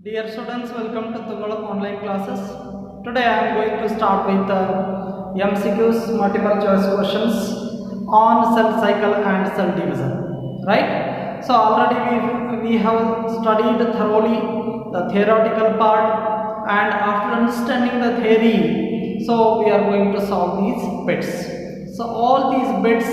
Dear students, welcome to Tungal online classes. Today I am going to start with MCQs, multiple choice questions on cell cycle and cell division. Right? So already we have studied thoroughly the theoretical part, and after understanding the theory, so we are going to solve these bits. So all these bits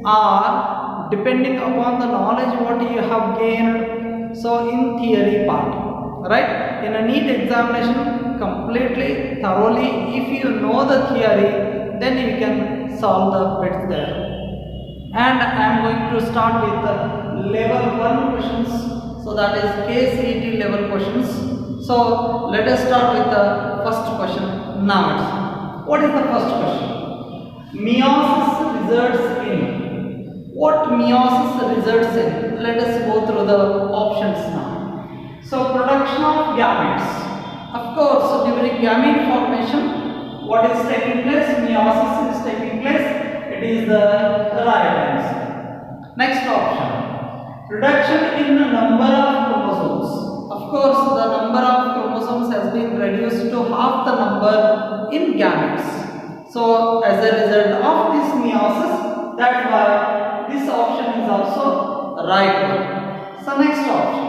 are depending upon the knowledge what you have gained. So in theory part. Right, in a NEET examination completely thoroughly, if you know the theory, then you can solve the bits there. And I am going to start with the level 1 questions, so that is KCET level questions. So let us start with the first question now. What is the first question? Meiosis results in. What meiosis results in? Let us go through the options now. So production of gametes. Of course, during gamete formation, what is taking place? Meiosis is taking place. It is the right answer. Next option. Reduction in the number of chromosomes. Of course, the number of chromosomes has been reduced to half the number in gametes. So as a result of this meiosis, that's why this option is also the right one. So next option.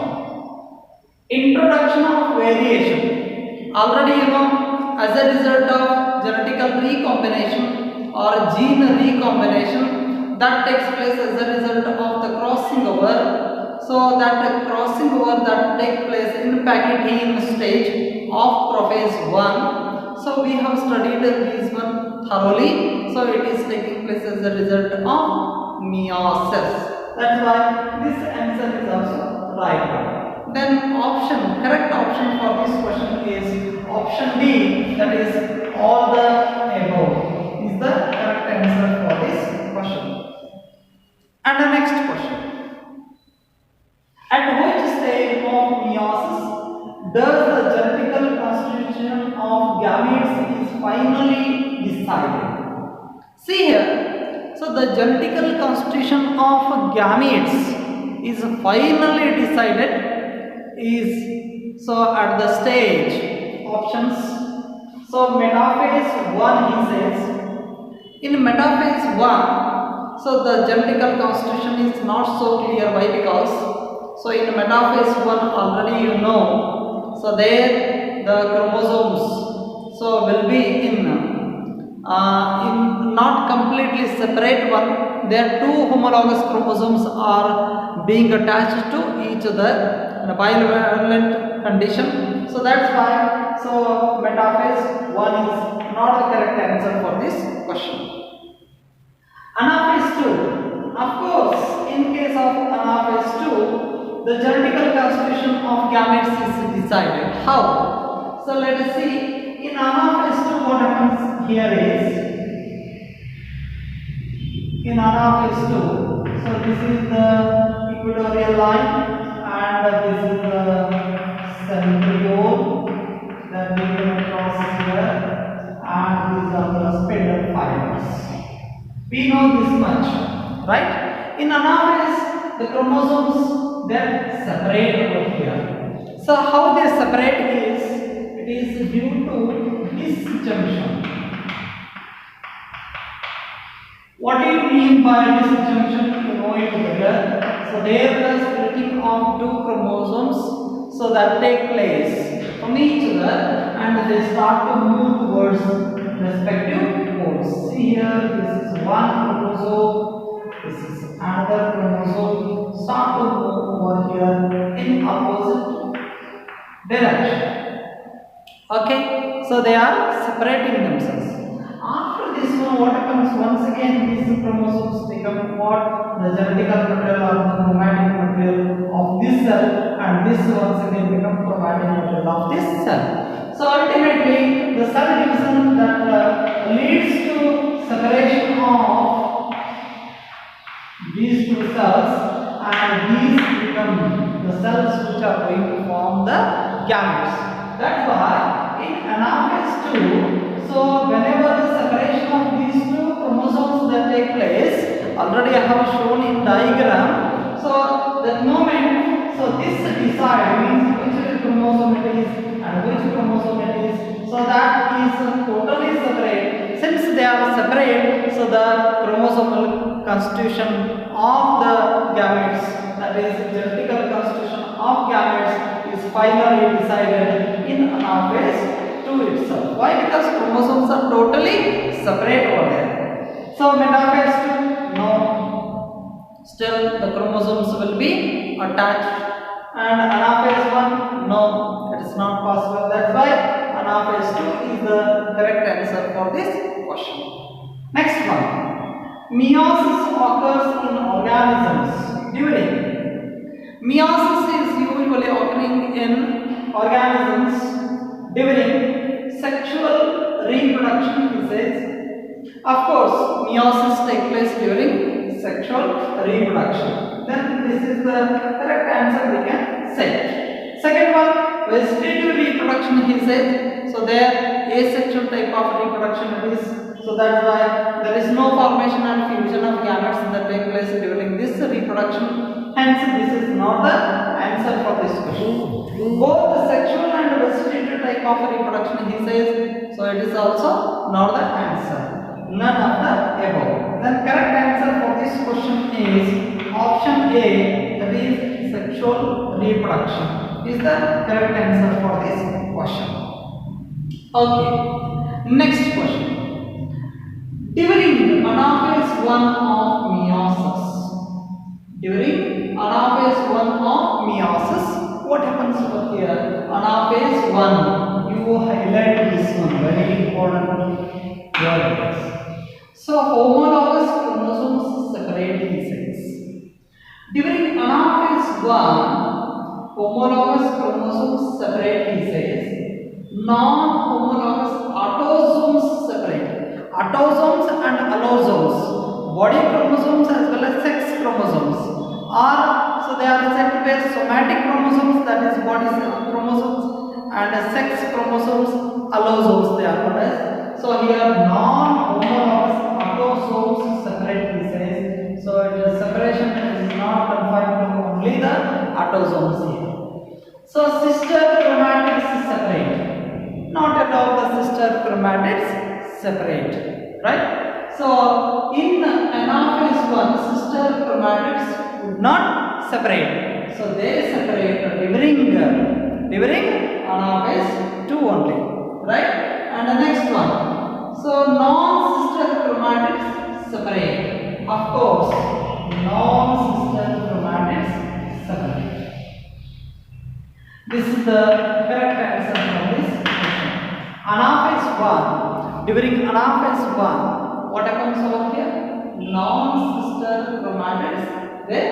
Introduction of variation. Already you know, as a result of genetical recombination or gene recombination that takes place as a result of the crossing over. So that crossing over that takes place in Pachydian stage of prophase 1. So we have studied this one thoroughly. So it is taking place as a result of meiosis. That's why this answer is also right. Then option, correct option for this question is option D, that is all the above is the correct answer for this question. And the next question. At which stage of meiosis does the genetical constitution of gametes is finally decided? See here, so the genetical constitution of gametes is finally decided is so at the stage options. So metaphase 1 he says. In metaphase 1, so the genetical constitution is not so clear. Why? Because so in metaphase 1 already you know, so there the chromosomes so will be in not completely separate one. There two homologous chromosomes are being attached to each other in a bivalent condition. So that's why so metaphase 1 is not the correct answer for this question. Anaphase 2. Of course, in case of anaphase 2, the genetical constitution of gametes is decided. How? So let us see. In anaphase 2, what happens here is, in anaphase 2, so this is the equatorial line and this is the centriole, then we come across here, and these are the spindle fibers. We know this much, right? In anaphase, the chromosomes then separate over here. So how they separate is, it is due to disjunction. What do you mean by disjunction? You know it better. So there is splitting of two chromosomes, so that take place from each other, and they start to move towards respective poles. See here, this is one chromosome, this is another chromosome. Start to move over here in opposite direction. Okay, so they are separating themselves. After this one, what happens? Once again, these chromosomes become what? The genetical material or the chromatic material of this cell, and this once again become chromatic material of this cell. So ultimately, the cell division that leads to separation of these two cells, and these become the cells which are going to form the gametes. That's why in anaphase 2, so whenever the separation of these two chromosomes that take place, already I have shown in diagram. So that moment, so this decide means which chromosome that is totally separate. Since they are separate, so the chromosomal constitution of the gametes, that is genetical constitution of gametes, is finally decided in anaphase 2 itself. Why? Because chromosomes are totally separate over there. So metaphase 2, no. Still the chromosomes will be attached. And anaphase 1, no, it is not possible. That's why anaphase 2 is the correct answer for this question. Next one. Meiosis occurs in organisms during. Meiosis is usually occurring in organisms during sexual reproduction, he says. Of course, meiosis takes place during sexual reproduction. Then this is the correct answer we can say. Second one, vegetative reproduction, he says. So there asexual type of reproduction it is. So that's why there is no formation and fusion of gametes that take place during this reproduction. Hence, this is not the answer for this question. Both the sexual and vegetative type of reproduction, he says. So it is also not the answer. None of the above. Then correct answer for this question is option A, that is sexual reproduction, is the correct answer for this question. Okay, next question. During anaphase 1 of meiosis, during anaphase 1 of meiosis, what happens over here? Anaphase 1, you highlight this one, very important word. So homologous chromosomes separate, he says. During anaphase 1, homologous chromosomes separate, he says. Non-homologous autosomes separate. Autosomes and allosomes, body chromosomes as well as sex chromosomes are, so they are said to be somatic chromosomes, that is body chromosomes, and sex chromosomes, allosomes they are called as. So here non-homologous autosomes separate, he says. So the separation is not confined to only the autosomes here. So sister chromatids separate, not at all the sister chromatids separate, right? So in anaphase 1, sister chromatids would not separate. So they separate during anaphase 2 only, right? And the next one. So non-sister chromatids separate. Of course, non-sister chromatids separate. This is the correct answer for this question. Anaphase 1. During anaphase 1, what happens over here? Non-sister chromatids, they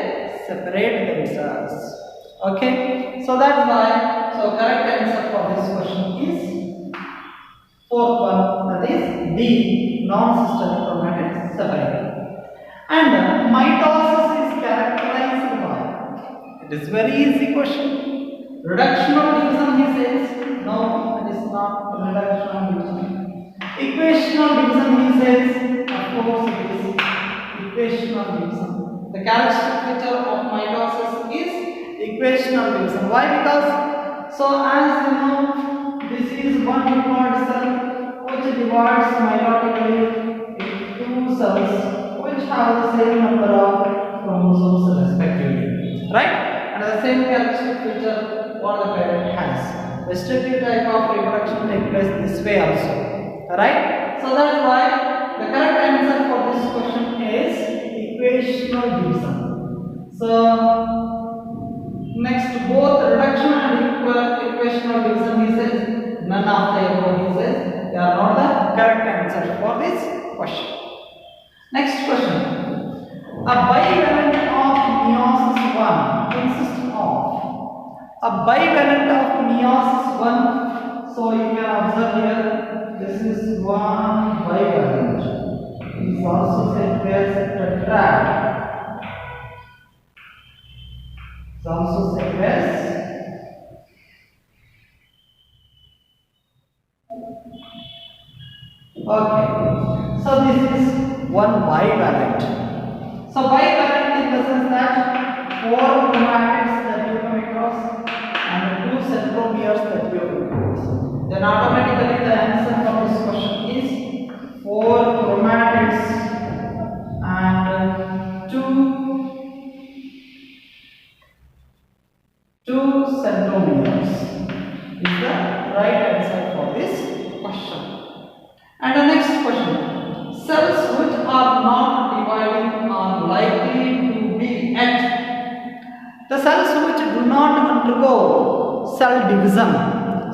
separate themselves. Okay, so that's why. So correct answer for this question is fourth one, that is D, non-sister chromatids separate. And mitosis is characterized by. It is very easy question. Reductional division, he says. No, it is not reductional division. Equational division, he says. Of course it is equational division. The characteristic feature of mitosis is equational division. Why? Because, so as you know, this is one diploid cell which divides mitotically into two cells which have the same number of chromosomes respectively. Right? And the same characteristic feature what the parent has. Vegetative type of reproduction takes place this way also. Right? So that's why the correct answer for this question is equational division. So next, both reduction and equational division, he says. None of the above, he says. They are not the correct answer for this question. Next question. A bivalent of meiosis 1 consists of. A bivalent of meiosis 1. So you can observe here. This is one bivalent. It is also said as tetrad. It is also said as okay. So this is one bivalent. So bivalent in the sense that 4 chromatids that you come across and 2 centromeres that we have produced. Then automatically the answer for this question is 4 chromatids and 2 centromeres is the right answer for this question. And the next question, cells which are not dividing are likely to be at. The cells which do not undergo cell division,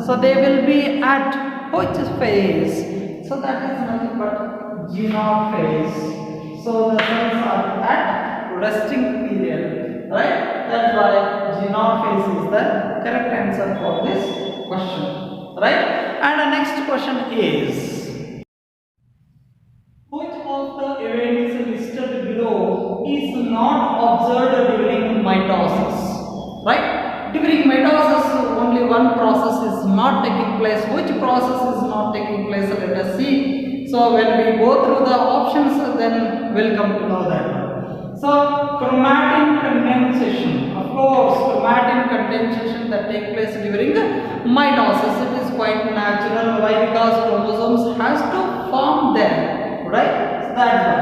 so they will be at which phase? So that is nothing but G0 phase. So the cells are at resting period, right? That's why G0 phase is the correct answer for this question, right? And the next question is, which of the events listed below is not observed during mitosis? Right? During mitosis, only one process is not taking place. Which process is not taking place? Let us see. So when we go through the options, then we'll come to know that. So chromatin condensation. Of course, chromatin condensation that take place during mitosis. It is quite natural. Why? Because chromosomes has to form there. Right? So that's why.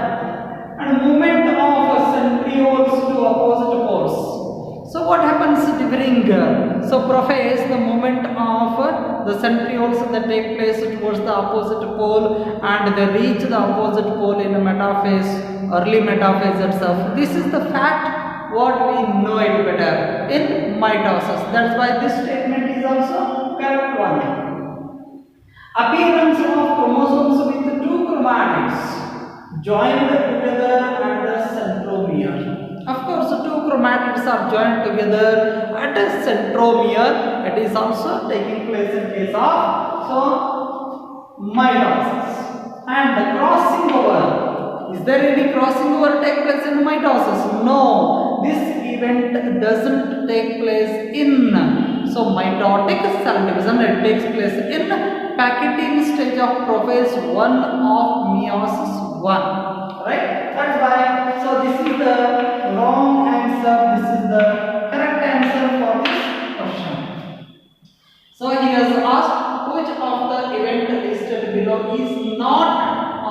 And movement of centrioles to opposite poles. So what happens during prophase? The movement of the centrioles that take place towards the opposite pole, and they reach the opposite pole in metaphase, early metaphase itself. This is the fact what we know it better in mitosis. That's why this statement is also correct one. Appearance of chromosomes with 2 chromatids joined together at the centromere. Of course, 2 chromatids are joined together at a centromere. It is also taking place in case of mitosis. And the crossing over. Is there any crossing over take place in mitosis? No. This event doesn't take place in mitotic cell division. It takes place in packeting stage of prophase 1 of meiosis 1. Right? That's why. So this is the wrong answer. This is the correct answer for this question. So he has asked which of the event listed below is not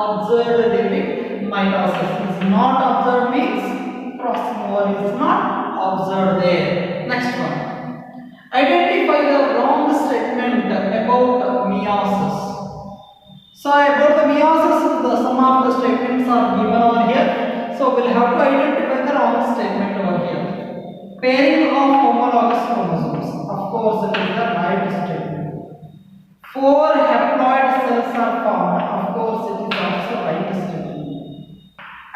observed during mitosis. Is not observed means crossing over is not observed there. Next one. Identify the wrong statement about meiosis. So about the meiosis, some of the statements are given over here. So we'll have to identify the wrong statement over here. Pairing of homologous chromosomes. Of course, it is the right statement. 4 haploid cells are formed. Of course, it is also right statement.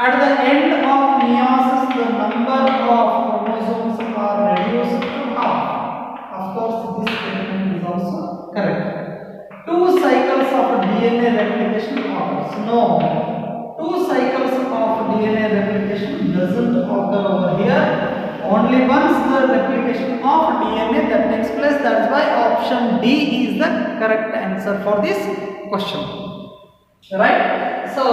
At the end of meiosis, the number of chromosomes are reduced to half. Of course, this statement is also correct. 2 cycles of DNA replication occurs. No. 2 cycles of DNA replication doesn't occur over here. Only once the replication of DNA that takes place. That's why option D is the correct answer for this question. Right? So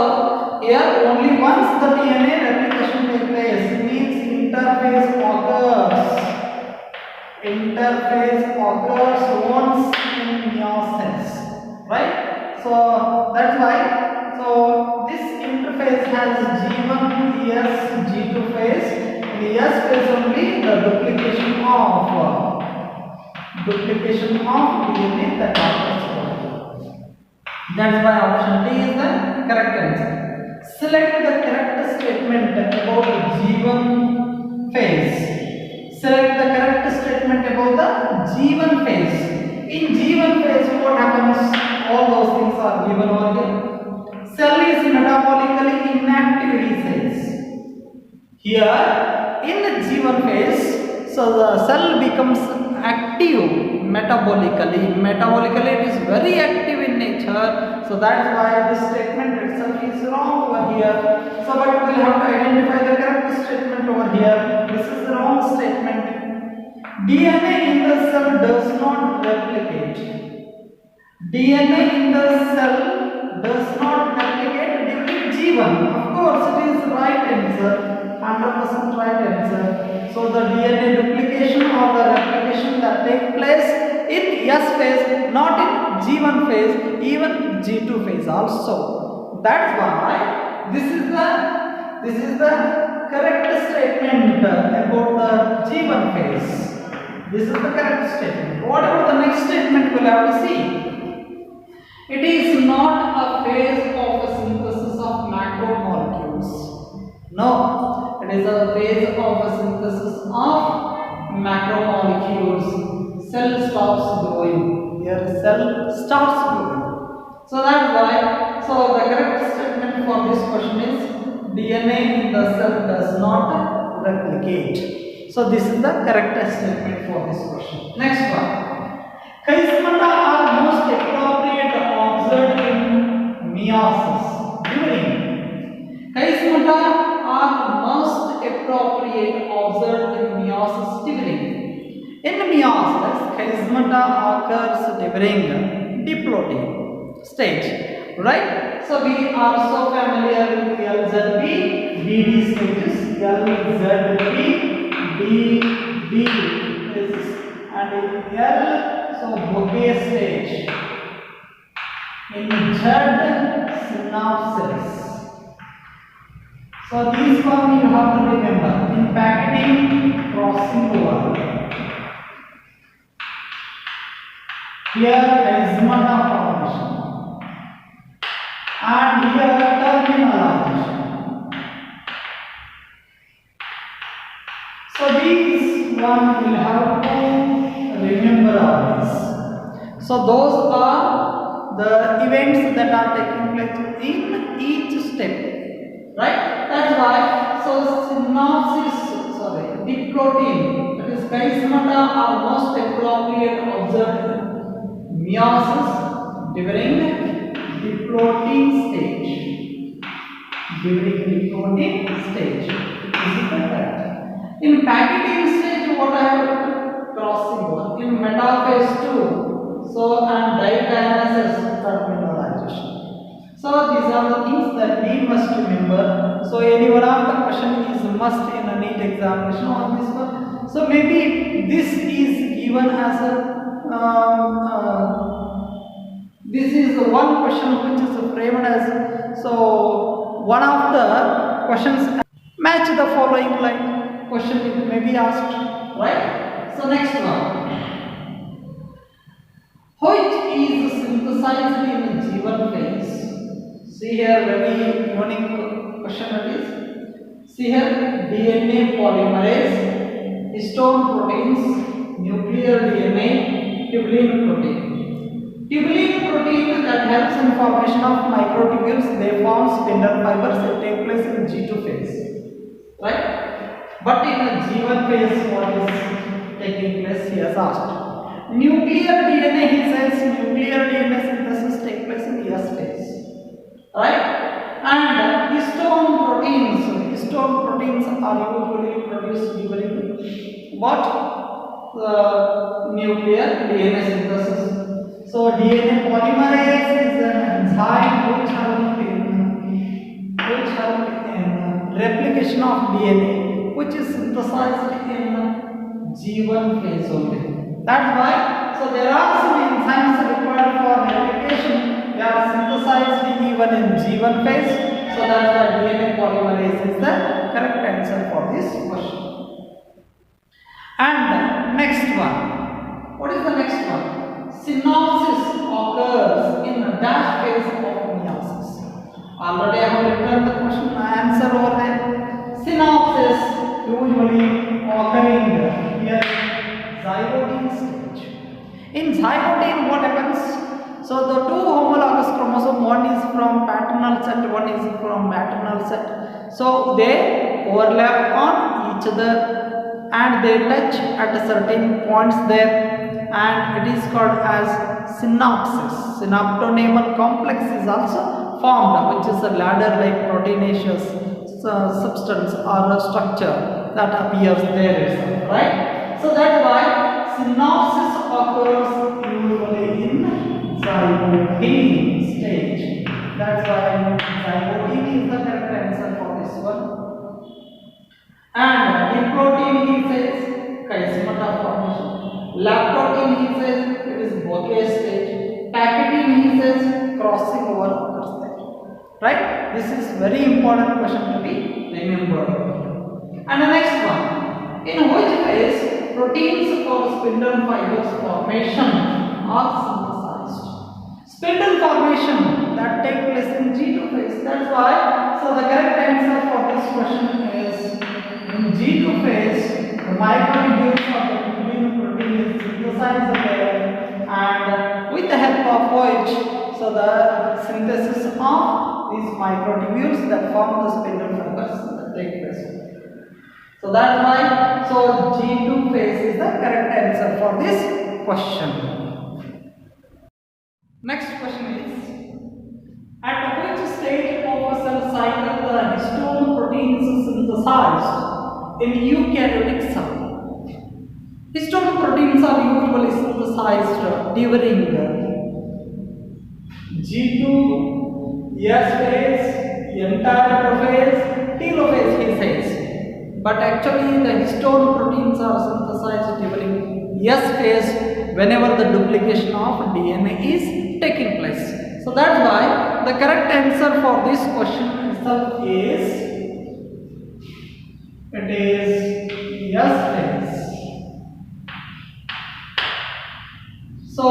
here only once the DNA replication takes place, means interphase occurs. Interphase occurs once in meiosis. Right? So that's why. So this interphase has G1, ES, G2 phase. In the S phase only the duplication of DNA that occurs. That's why option D is the correct answer. Select the correct statement about G1 phase. Select the correct statement about the G1 phase. In G1 phase, what happens? All those things are given over here. Cell is metabolically inactive, he says. Here, in the G1 phase, so the cell becomes active metabolically. Metabolically, it is very active in nature. So that's why this statement itself is wrong over here. So, but we will have to identify the correct statement over here. This is the wrong statement. DNA in the cell does not replicate. DNA in the cell does not replicate during G1. Of course, it is the right answer. 100% right answer. So the DNA duplication or the replication that takes place in S phase, not in G1 phase, even G2 phase also. That's why this is the correct statement about the G1 phase. This is the correct statement. What about the next statement we'll have to see? It is not a phase of a synthesis of macromolecules. No, it is a phase of a synthesis of macromolecules. Cell stops growing. Here cell starts growing. So that's why. So the correct statement for this question is DNA in the cell does not replicate. So this is the correct statement for this question. Next one. Charismata are most appropriate observed in meiosis. During charismata are most appropriate observed in meiosis during. In meiosis, charismata occurs during diploid stage, right? So we are so familiar with LZP, DD stages, LZP, DD is, and in L, so Bouguer stage. In Z, synapses. So these one you have to remember. In packaging, crossing over. Here charismata formation. And here terminalization. So these one will have to remember always. So those are the events that are taking place in each step, right? That's why. So synopsis, diploid, that is charismata are most appropriate observed meiosis during diploid stage. During diploid stage, is it correct? In packaging stage, what I have crossing over. In metaphase 2, so and dikinesis terminalization. So these are the things that we must remember. So any one of the question is must in a NEET examination on this one. So maybe this is given as a this is the one question which is framed as, so one of the questions match the following line question it may be asked, right? So next one, which is synthesized in G1 phase? See here, very unique question it is. See here, DNA polymerase, histone proteins, nuclear DNA, tubulin protein. Tubulin protein that helps in formation of microtubules, they form spindle fibers that take place in G2 phase, right? But in the G1 phase, what is taking place? He has asked. Nuclear DNA, he says, nuclear DNA synthesis take place in S phase, right? And histone proteins are usually produced during what? Nuclear DNA synthesis. So DNA polymerase is an enzyme which helps in replication of DNA, which is synthesized in G1 phase only. That's why. So there are some enzymes required for replication. They are synthesized even in G1 phase. So that's why DNA polymerase is the correct answer for this question. And next one. What is the next one? Synopsis occurs in the dash phase of meiosis. Already I have written the question answer over there. Synopsis usually occurring here in zygotine stage. In zygotine, what happens? So the two homologous chromosomes, one is from paternal set, one is from maternal set. So they overlap on each other and they touch at certain points there. And it is called as synapsis. Synaptonemal complex is also formed, which is a ladder-like proteinaceous substance or a structure that appears there itself, right? So that's why synapsis occurs usually in zygotine stage. That's why zygotine is the correct answer for this one. And diploid, he says, charismata formation. Lactotin, he says, This is very important question to be remembered. And the next one, in which phase proteins for spindle fibers formation are synthesized? Spindle formation that take place in G2 phase. That's why. So the correct answer for this question is in G2 phase, the microtubules of the tubulin protein is synthesized there, and with the help of which, so the synthesis of these microtubules that form the spindle fibers that take place. So that's why. So G2 phase is the correct answer for this question. Next question is, at which stage of a cell cycle the histone proteins synthesized in eukaryotic cell? Histone proteins are usually synthesized during G2, S phase, entire prophase, telophase he says. But actually the histone proteins are synthesized during S phase whenever the duplication of DNA is taking place. So that's why the correct answer for this question itself is, it is S phase. So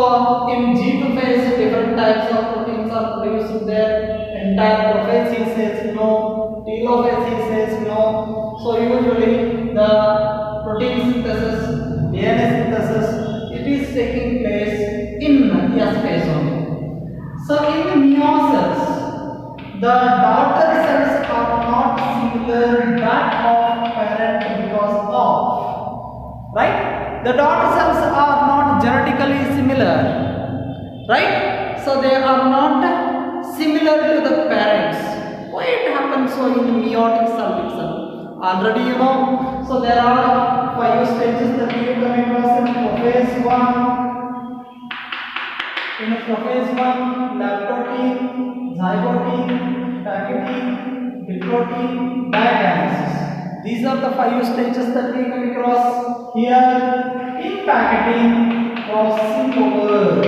in G2 phase different types of proteins are produced there. Entire prophase he says no, telophase he says no. So usually the protein synthesis, DNA synthesis, it is taking place in S phase only. So in meiosis, the daughter cells are not similar that of parent because of, right? The daughter cells are not genetically similar, right? So they are not similar to the parents. Why it happens so in meiotic cell itself? Already you know. So there are 5 stages that we come across in prophase 1. In prophase 1, lactote, zygote, packete, diplote, diagenesis. These are the 5 stages that we come across here. In packeting, crossing over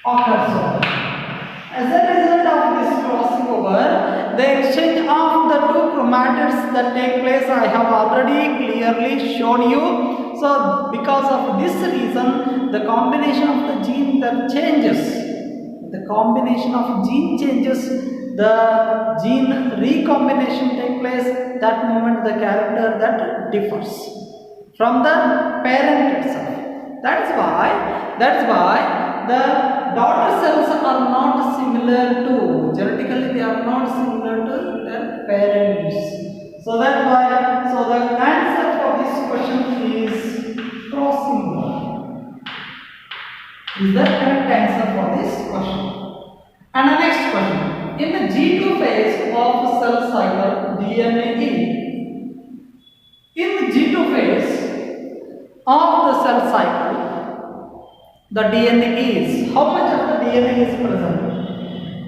occurs. As a result of this crossing over, the exchange of the 2 chromatids that take place, I have already clearly shown you. So because of this reason, the combination of the gene that changes, the combination of gene changes, the gene recombination take place. That moment the character that differs from the parent itself. That's why the daughter cells are not similar to, genetically they are not similar to their parents. So that's why, so the answer for this question is crossing over. Is the correct answer for this question. And the next question, in the G2 phase of cell cycle DNA, in the G2 phase of the cell cycle, the DNA is, how much of the DNA is present?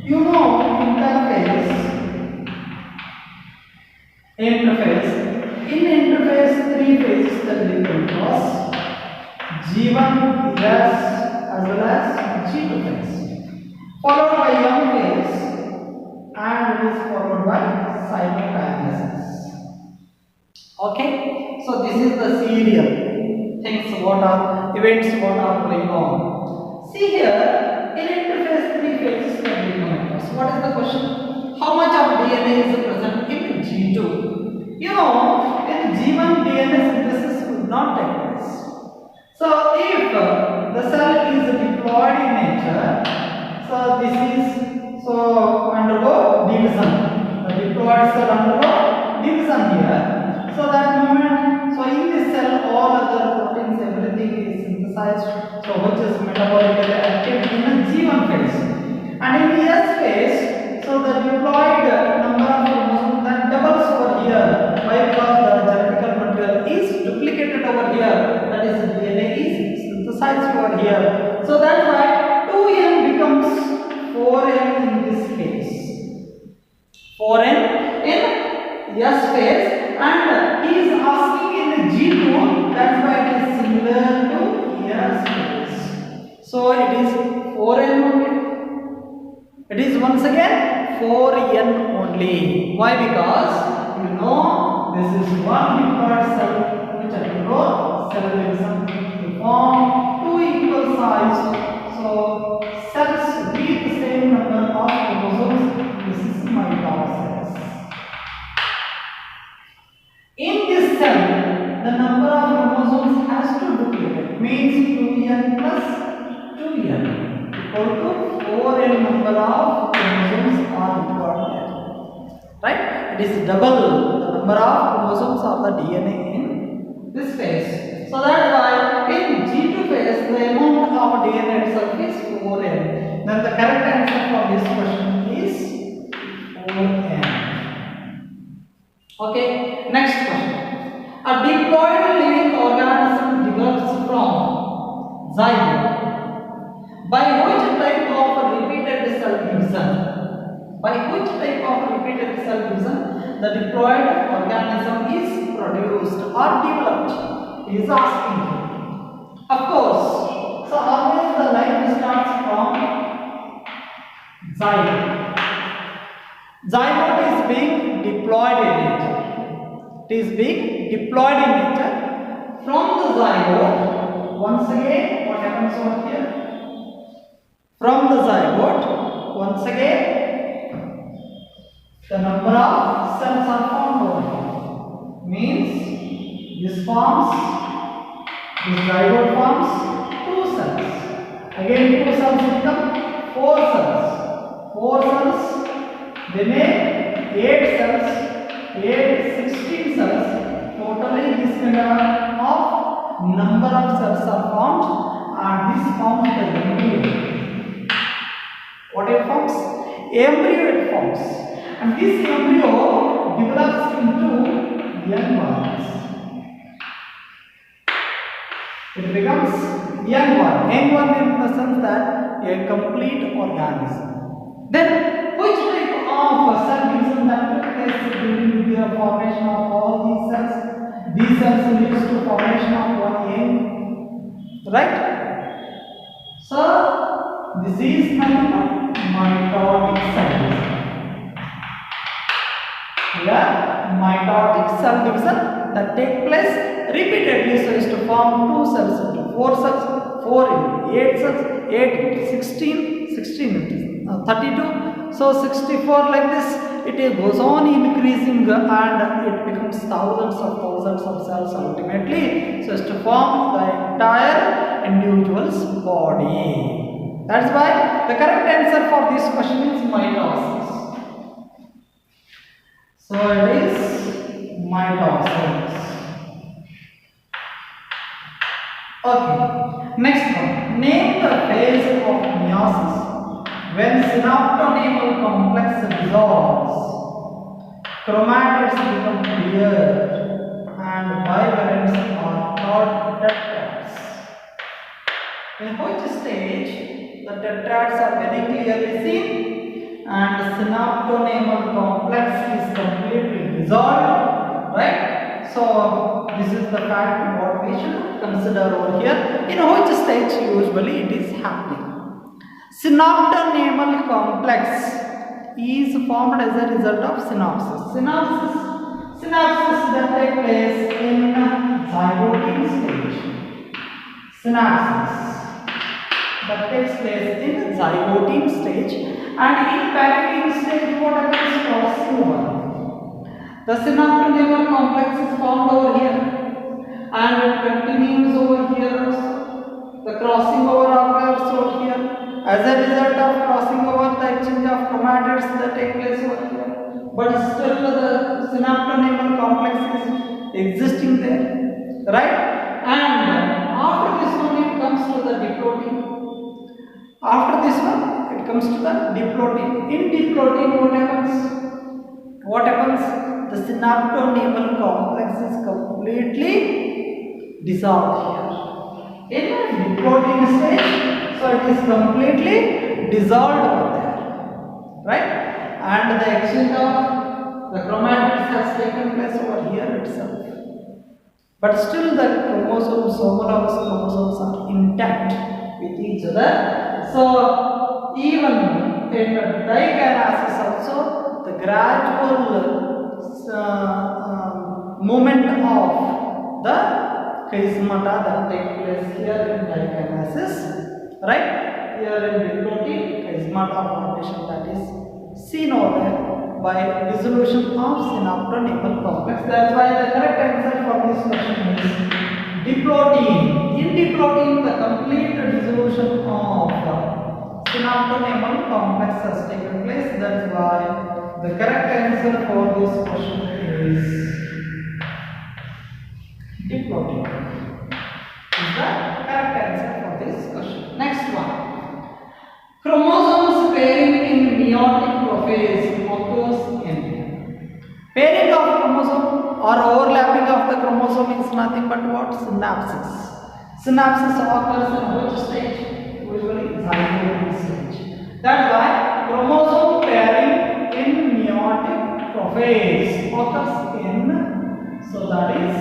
You know, interphase, in interphase 3 phases that we come across, G1, S as well as G2 phase, followed by young phase, and it is followed by cytokinesis. Okay, so this is the serial things, what are events, what are going on. See here, in interphase 3 phases that we come across, what is the question? How much of DNA is present in G2? You know, in G1 DNA synthesis would not take place. So if the cell is diploid in nature, so this is, so undergo division. The diploid cell undergo division here. So that moment, so in this cell all other proteins, everything is synthesized, so which is metabolically active in the G1 phase. And in the S phase, so the diploid number of chromosomes that doubles over here. Why? Because the genetical material is duplicated over here, that is DNA is synthesized over here. So that's why 2n becomes 4n in this case. 4n in S phase, and he is asking in G2, that's why it is similar to S phase. So it is 4n only. It is once again 4n only. Why? Because you know this is one diploid cell which undergoes cell division to form two equal sized cells with the same number of chromosomes. This is mitosis. In this cell, the number of chromosomes has to duplicate. Means 2n plus 2n equal to 4n number of chromosomes are required. Right? It is double the number of chromosomes of the DNA in this phase. So that's why in G2 phase the amount of DNA itself is 4n. Then the correct answer for this question is 4n. Okay, next question. A diploid living organism develops from zygote. By which type of repeated cell division? By which type of repeated cell division the diploid organism is produced or developed? He is asking you. Of course, so always the line starts from zygote. Zygote is being diploid in nature. It is being diploid in nature. From the zygote, once again, what happens over here? From the zygote, once again, the number of cells are formed over here. Means this zygote forms two cells. Again, two cells become four cells. Four cells, they make 8 cells, 16 cells. Totally, this kind of number of cells are formed, and this forms the embryo. What it forms? Embryo it forms, and this embryo develops into young ones. It becomes young one in the sense that a complete organism. Then, which type of cell division that took place during the formation of all these cells? These cells leads to formation of one egg, right? So, this is mitotic cell division. Here, mitotic cell division that take place repeatedly so as to form two cells into 4 cells, 4 into 8 cells, 8 into 16, 16 into 32, so 64 like this. It goes on increasing and it becomes thousands of cells ultimately so as to form the entire individual's body. That's why the correct answer for this question is mitosis. So it is mitosis. Okay, next one. Name the phase of meiosis when synaptonemal complex dissolves, chromatids become cleared, and bivalents are called tetrads. In which stage the tetrads are very clearly seen and the synaptonemal complex is completely dissolved, right? So this is the fact what we should consider over here. In which stage usually it is happening? Synaptonemal complex is formed as a result of synapses. Synapses that take place in zygote stage. Synapses that takes place in zygote stage, and in pyrimidine stage what happens? Crossing over. The synaptonemal complex is formed over here and it continues over here also. The crossing over occurs over here. As a result of crossing over, the exchange of chromatids that take place over here. But still the synaptonemal complex is existing there, right? And after this one it comes to the diplotin. After this one it comes to the diplotin. In diplotin what happens? What happens? The synaptonemal complex is completely dissolved here. In diplotin stage, so it is completely dissolved over there, right? And the exchange of the chromatids has taken place over here itself. But still the chromosomes, homologous chromosomes are intact with each other. So even in dikinases also, the gradual movement of the chiasmata that take place here in dikinases, right? Here in diplotin, chiasmata formation that is seen over there by dissolution of synaptonemal complex. That's why the correct answer for this question is diplotin. In diplotin, the complete dissolution of synaptonemal complex has taken place. That's why the correct answer for this question is diplotin. Is the correct answer for this question. Next one. Chromosomes pairing in meiotic prophase occurs in. Pairing of chromosome or overlapping of the chromosome is nothing but what? Synapses. Synapses occurs in which stage? Usually zygote stage. That's why chromosome pairing in meiotic prophase occurs in. So that is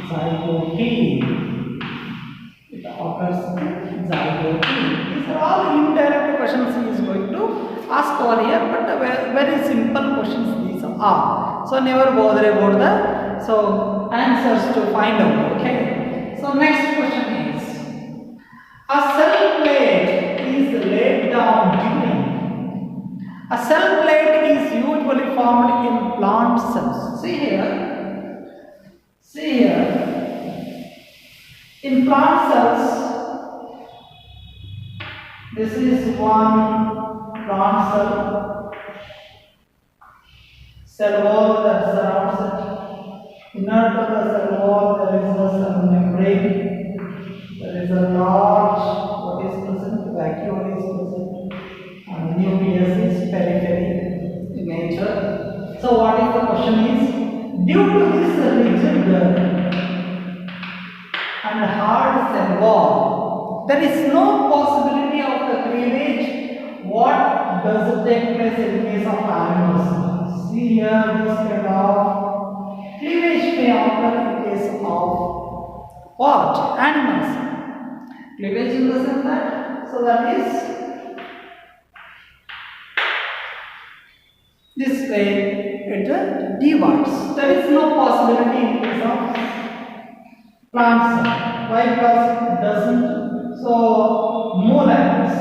zygote. It occurs in zygote. These are all indirect questions he is going to ask over here, but very simple questions these are. So never bother about the answers to find out. Okay. So next question is, a cell plate is laid down during. A cell plate is usually formed in plant cells. See here. In plant cells, this is one plant cell wall that surrounds it. Inner to the cell wall there is a cell membrane. There is a large, what is present? Vacuole is present. And nucleus is periphery in nature. So what is the question is? Due to this rigid and hard cell wall, there is no possibility of the cleavage. What does it take place in case of animals? See here, this kind of cleavage may occur in case of what? Animals. Cleavage in the sense that, so that is this way it divides. There is no possibility in case of plant cell. Why? Because it doesn't move like this.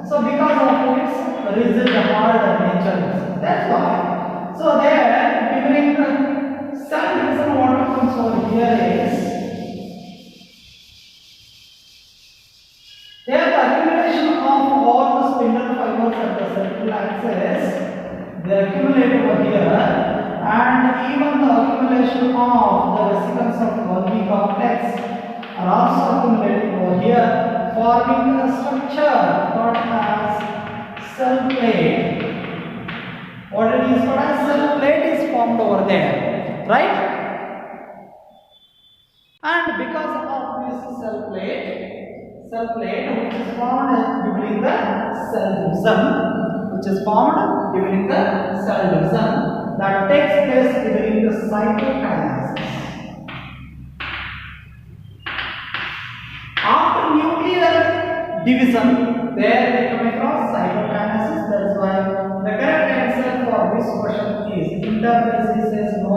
So because of its rigid hard nature. That's why. So there during the cell division what happens over here is there the accumulation of all the spindle fibers at the central axis, they accumulate over here, and even the accumulation of the vesicles of Golgi complex are also accumulating over here, forming a structure called as cell plate. What it is called as cell plate is formed over there, right? And because of this cell plate which is formed during the cell division, that takes place during the cytokinesis. After nuclear division, there we come across cytokinesis. That's why the correct answer for this question is interphasis is no,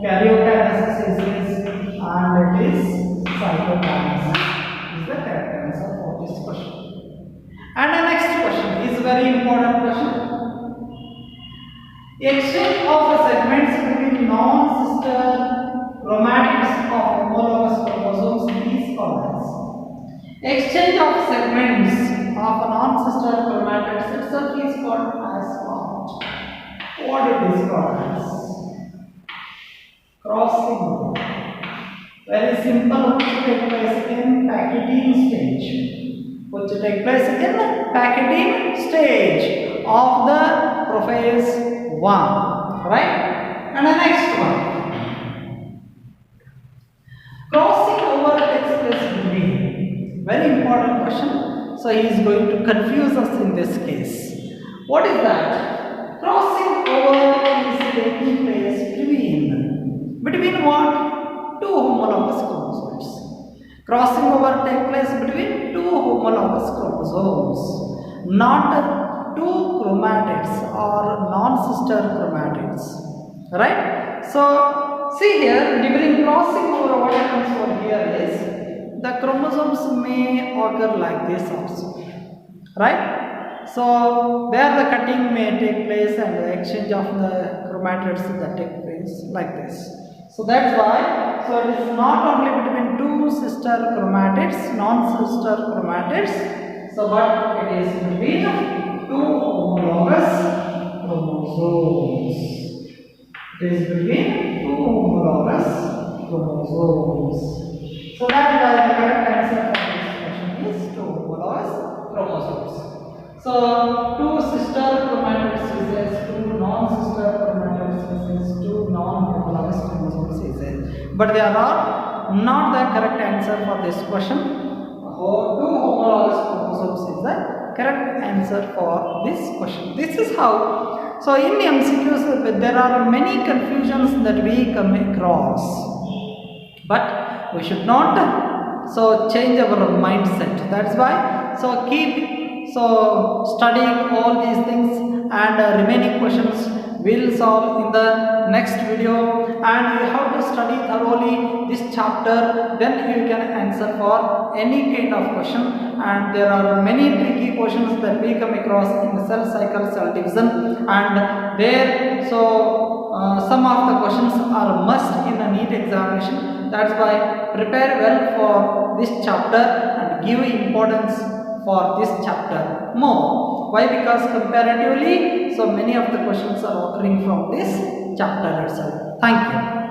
karyokinesis is yes, and it is cytokinesis is the correct answer for this question. And the next question is very important question. Exchange of segments between non-sister chromatids of homologous chromosomes is called as. Exchange of segments of a non-sister chromatids itself is called as what? What it is called as? Crossing. Very simple, which take place in Pachytene stage. Which take place in Pachytene stage of the prophase 1, right? And the next one, crossing over takes place between. Very important question. So he is going to confuse us in this case. What is that? Crossing over is taking place between what? Two homologous chromosomes. Crossing over takes place between two homologous chromosomes, not two chromatids or non-sister chromatids, right? So see here, during crossing over, what happens over here is the chromosomes may occur like this also, right? So where the cutting may take place and the exchange of the chromatids that take place like this. So that's why, so it is not only between two sister chromatids, non-sister chromatids, so but it is between two homologous chromosomes. It is between two homologous chromosomes. So that is why the correct answer for this question is two homologous chromosomes. So two sister chromatids is two non-sister chromatids is two non-homologous chromosomes is, but they are not the correct answer for this question. Two homologous chromosomes is the correct answer for this question. This is how. So in MCQs there are many confusions that we come across, but we should not so change our mindset. That's why, so keep studying all these things, and remaining questions will solve in the next video, and you have to study thoroughly this chapter, then you can answer for any kind of question. And there are many tricky questions that we come across in cell cycle, cell division, and there some of the questions are must in a NEET examination. That's why prepare well for this chapter and give importance for this chapter more. Why? Because comparatively, so many of the questions are occurring from this chapter itself. Thank you.